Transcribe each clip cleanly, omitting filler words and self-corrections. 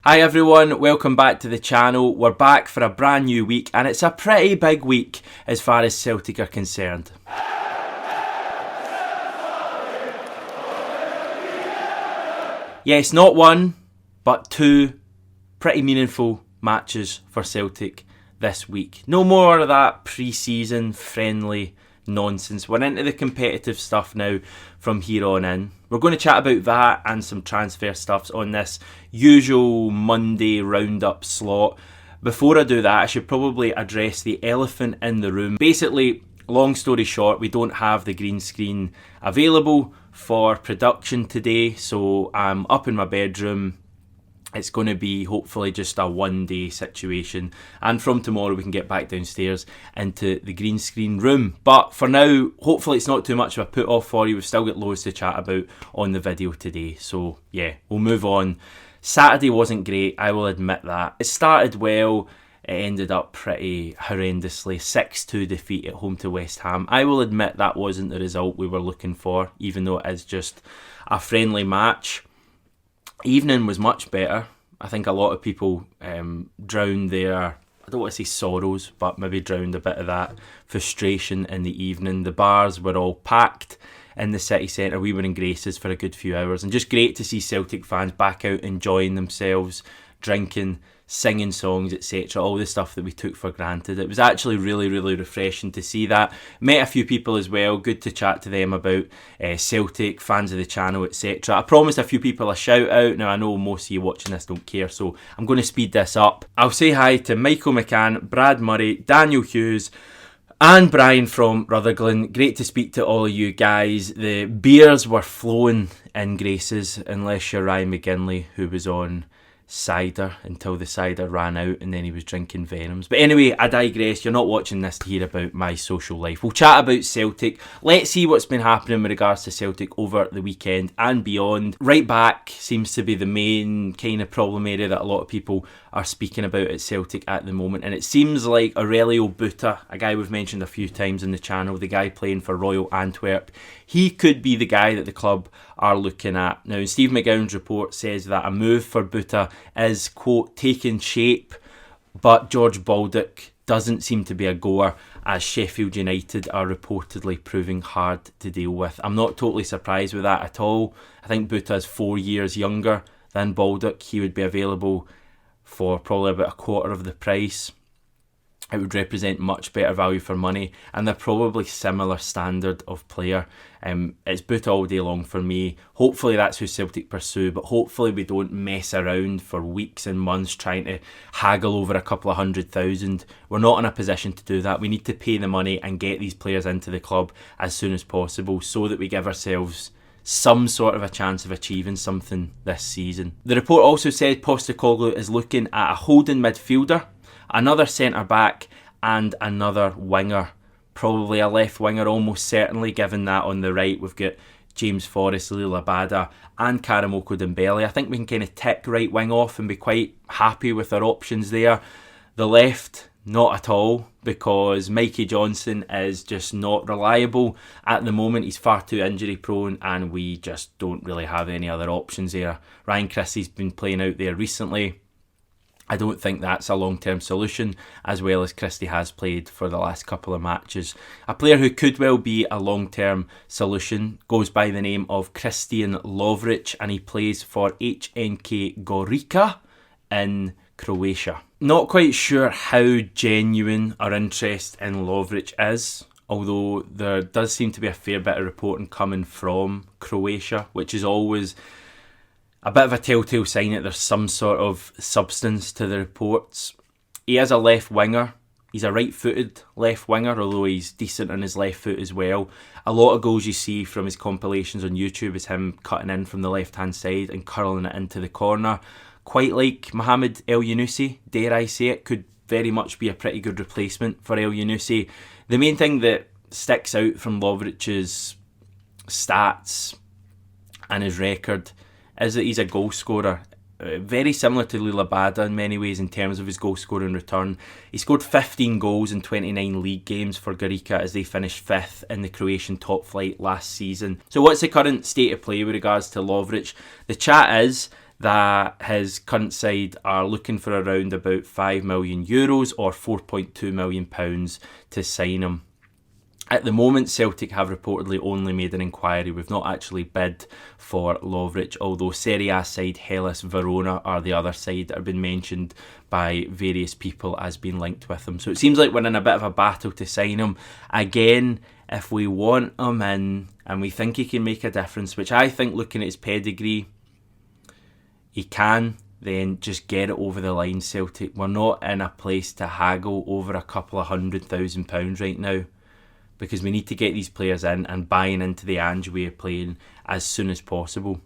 Hi everyone, welcome back to the channel. We're back for a brand new week and it's a pretty big week as far as Celtic are concerned. Yes, not one, but two pretty meaningful matches for Celtic this week. No more of that pre-season friendly nonsense. We're into the competitive stuff now from here on in. We're going to chat about that and some transfer stuffs on this usual Monday roundup slot. Before I do that, I should probably address the elephant in the room. Basically, long story short, we don't have the green screen available for production today, so I'm up in my bedroom. It's going to be hopefully just a one-day situation, and from tomorrow we can get back downstairs into the green screen room. But for now, hopefully it's not too much of a put off for you. We've still got loads to chat about on the video today, so yeah, we'll move on. Saturday wasn't great, I will admit that. It started well, it ended up pretty horrendously. 6-2 defeat at home to West Ham. I will admit that wasn't the result we were looking for, even though it is just a friendly match. Evening was much better. I think a lot of people drowned their, I don't want to say sorrows, but maybe drowned a bit of that frustration in the evening. The bars were all packed in the city centre. We were in Graces for a good few hours, and just great to see Celtic fans back out enjoying themselves, drinking, singing songs, etc. All the stuff that we took for granted. It was actually really refreshing to see that. Met a few people as well. Good to chat to them about Celtic, fans of the channel, etc. I promised a few people a shout out. Now I know most of you watching this don't care, so I'm going to speed this up. I'll say hi to Michael McCann, Brad Murray, Daniel Hughes and Brian from Rutherglen. Great to speak to all of you guys. The beers were flowing in Graces, unless you're Ryan McGinley, who was on cider until the cider ran out and then he was drinking Venoms. But anyway, I digress. You're not watching this to hear about my social life. We'll chat about Celtic. Let's see what's been happening with regards to Celtic over the weekend and beyond. Right back seems to be the main kind of problem area that a lot of people are speaking about at Celtic at the moment, and it seems like Aurelio Buta, a guy we've mentioned a few times on the channel, the guy playing for Royal Antwerp, he could be the guy that the club are looking at. Now, Steve McGowan's report says that a move for Buta is, quote, taking shape, but George Baldock doesn't seem to be a goer, as Sheffield United are reportedly proving hard to deal with. I'm not totally surprised with that at all. I think Buta is 4 years younger than Baldock. He would be available for probably about a quarter of the price. It would represent much better value for money, and they're probably similar standard of player. It's Buta all day long for me. Hopefully that's who Celtic pursue, but hopefully we don't mess around for weeks and months trying to haggle over a couple of 100,000. We're not in a position to do that. We need to pay the money and get these players into the club as soon as possible so that we give ourselves some sort of a chance of achieving something this season. The report also said Postecoglou is looking at a holding midfielder, another centre-back and another winger. Probably a left winger almost certainly, given that on the right we've got James Forrest, Lila Bada and Karamoko Dembele. I think we can kind of tick right wing off and be quite happy with our options there. The left, not at all, because Mikey Johnson is just not reliable at the moment. He's far too injury prone and we just don't really have any other options there. Ryan Christie's been playing out there recently. I don't think that's a long-term solution, as well as Christie has played for the last couple of matches. A player who could well be a long-term solution goes by the name of Kristijan Lovrić, and he plays for HNK Gorica in Croatia. Not quite sure how genuine our interest in Lovrić is, although there does seem to be a fair bit of reporting coming from Croatia, which is always a bit of a telltale sign that there's some sort of substance to the reports. He is a left winger. He's a right-footed left winger, although he's decent on his left foot as well. A lot of goals you see from his compilations on YouTube is him cutting in from the left-hand side and curling it into the corner. Quite like Mohamed El Yunusi, dare I say it, could very much be a pretty good replacement for El Yunusi. The main thing that sticks out from Lovrić's stats and his record is that he's a goal scorer. Very similar to Lila Bada in many ways in terms of his goal scoring return. He scored 15 goals in 29 league games for Gorica as they finished 5th in the Croatian top flight last season. So what's the current state of play with regards to Lovrić? The chat is that his current side are looking for around about €5 million or £4.2 million to sign him. At the moment, Celtic have reportedly only made an inquiry. We've not actually bid for Lovrić, although Serie A side Hellas Verona are the other side that have been mentioned by various people as being linked with him. So it seems like we're in a bit of a battle to sign him. Again, if we want him in and we think he can make a difference, which I think looking at his pedigree, he can, then just get it over the line, Celtic. We're not in a place to haggle over a couple of £100,000 right now, because we need to get these players in and buying into the Ange way of playing as soon as possible.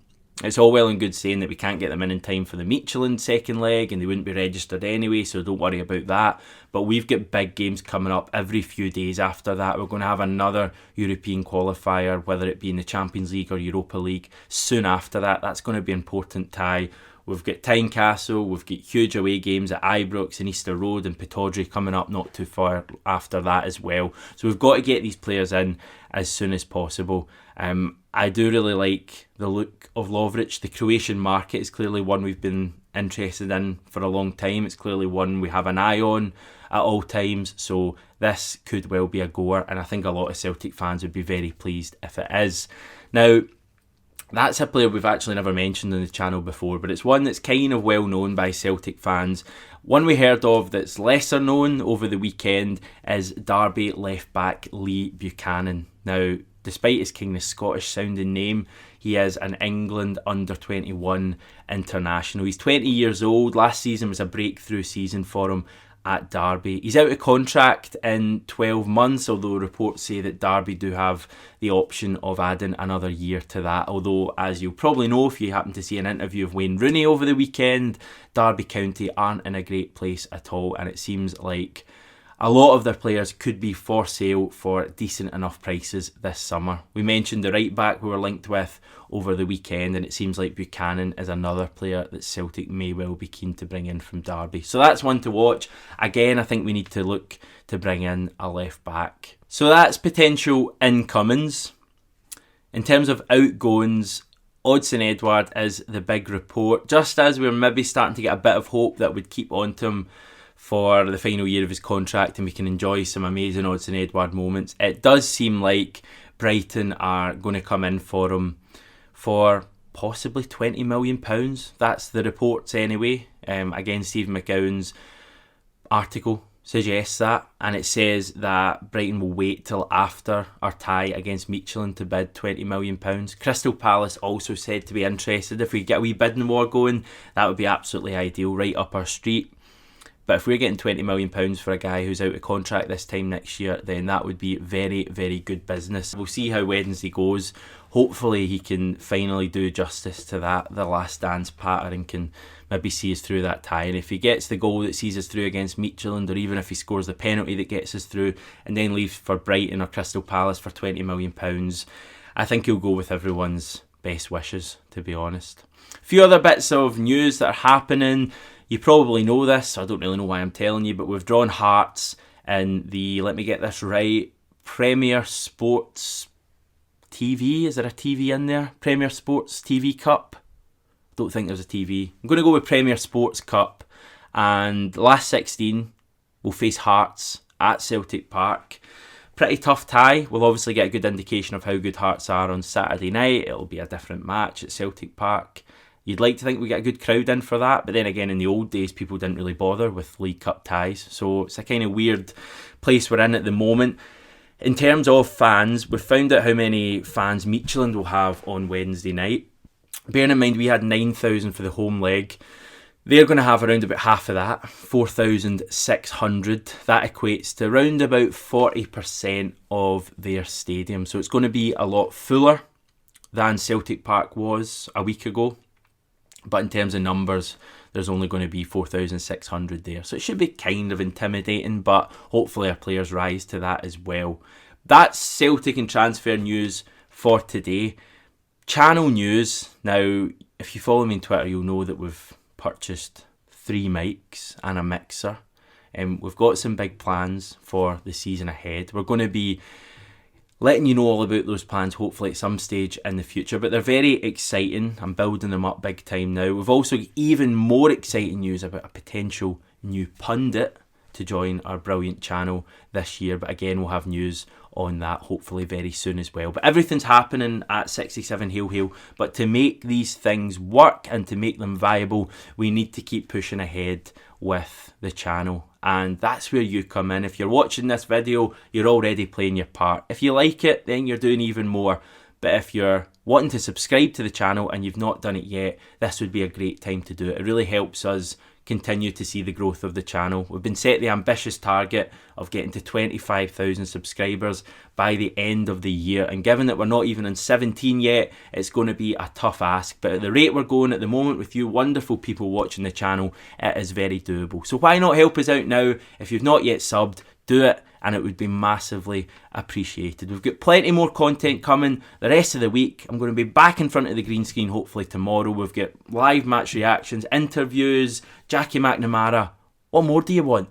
It's all well and good saying that we can't get them in time for the Michelin second leg and they wouldn't be registered anyway, so don't worry about that. But we've got big games coming up every few days after that. We're going to have another European qualifier, whether it be in the Champions League or Europa League, soon after that. That's going to be important tie. We've got Tynecastle, we've got huge away games at Ibrox and Easter Road and Pittodrie coming up not too far after that as well. So we've got to get these players in as soon as possible. I do really like the look of Lovrić. The Croatian market is clearly one we've been interested in for a long time. It's clearly one we have an eye on at all times. So this could well be a goer, and I think a lot of Celtic fans would be very pleased if it is. Now, that's a player we've actually never mentioned on the channel before, but it's one that's kind of well known by Celtic fans. One we heard of that's lesser known over the weekend is Derby left-back Lee Buchanan. Now, despite his kind of Scottish sounding name, he is an England under-21 international. He's 20 years old. Last season was a breakthrough season for him at Derby. He's out of contract in 12 months, although reports say that Derby do have the option of adding another year to that. Although, as you'll probably know if you happen to see an interview of Wayne Rooney over the weekend, Derby County aren't in a great place at all, and it seems like a lot of their players could be for sale for decent enough prices this summer. We mentioned the right back we were linked with over the weekend, and it seems like Buchanan is another player that Celtic may well be keen to bring in from Derby. So that's one to watch. Again, I think we need to look to bring in a left back. So that's potential incomings. In terms of outgoings, Odsonne Edouard is the big report. Just as we're maybe starting to get a bit of hope that we'd keep on to him for the final year of his contract and we can enjoy some amazing Odsonne Edouard moments, it does seem like Brighton are going to come in for him for possibly £20 million. That's the reports anyway. Again, Stephen McGowan's article suggests that, and it says that Brighton will wait till after our tie against Michelin to bid £20 million. Crystal Palace also said to be interested. If we get a wee bidding war going, that would be absolutely ideal, right up our street. But if we're getting £20 million for a guy who's out of contract this time next year, then that would be very, very good business. We'll see how Wednesday goes. Hopefully he can finally do justice to that, the last dance pattern, and can maybe see us through that tie. And if he gets the goal that sees us through against Michelin, or even if he scores the penalty that gets us through and then leaves for Brighton or Crystal Palace for £20 million, I think he'll go with everyone's best wishes, to be honest. A few other bits of news that are happening. You probably know this, so I don't really know why I'm telling you, but we've drawn hearts in the, let me get this right, Premier Sports TV. Is there a TV in there? Premier Sports TV Cup? Don't think there's a TV. I'm going to go with Premier Sports Cup, and the last 16 will face Hearts at Celtic Park. Pretty tough tie. We'll obviously get a good indication of how good Hearts are on Saturday night. It'll be a different match at Celtic Park. You'd like to think we get a good crowd in for that, but then again, in the old days, people didn't really bother with League Cup ties, so it's a kind of weird place we're in at the moment. In terms of fans, we've found out how many fans Michelin will have on Wednesday night. Bearing in mind we had 9,000 for the home leg, they're going to have around about half of that, 4,600. That equates to around about 40% of their stadium, so it's going to be a lot fuller than Celtic Park was a week ago. But in terms of numbers, there's only going to be 4,600 there. So it should be kind of intimidating, but hopefully our players rise to that as well. That's Celtic and transfer news for today. Channel news. Now, if you follow me on Twitter, you'll know that we've purchased 3 mics and a mixer. And we've got some big plans for the season ahead. We're going to be letting you know all about those plans hopefully at some stage in the future. But they're very exciting. I'm building them up big time now. We've also got even more exciting news about a potential new pundit to join our brilliant channel this year. But again, we'll have news on that hopefully very soon as well. But everything's happening at 67 Hail Hail. But to make these things work and to make them viable, we need to keep pushing ahead with the channel. And that's where you come in. If you're watching this video, you're already playing your part. If you like it, then you're doing even more. But if you're wanting to subscribe to the channel and you've not done it yet, this would be a great time to do it. It really helps us continue to see the growth of the channel. We've been set the ambitious target of getting to 25,000 subscribers by the end of the year, and given that we're not even on 17 yet, it's going to be a tough ask. But at the rate we're going at the moment with you wonderful people watching the channel, it is very doable. So why not help us out now? If you've not yet subbed, do it, and it would be massively appreciated. We've got plenty more content coming the rest of the week. I'm going to be back in front of the green screen hopefully tomorrow. We've got live match reactions, interviews, Jackie McNamara. What more do you want?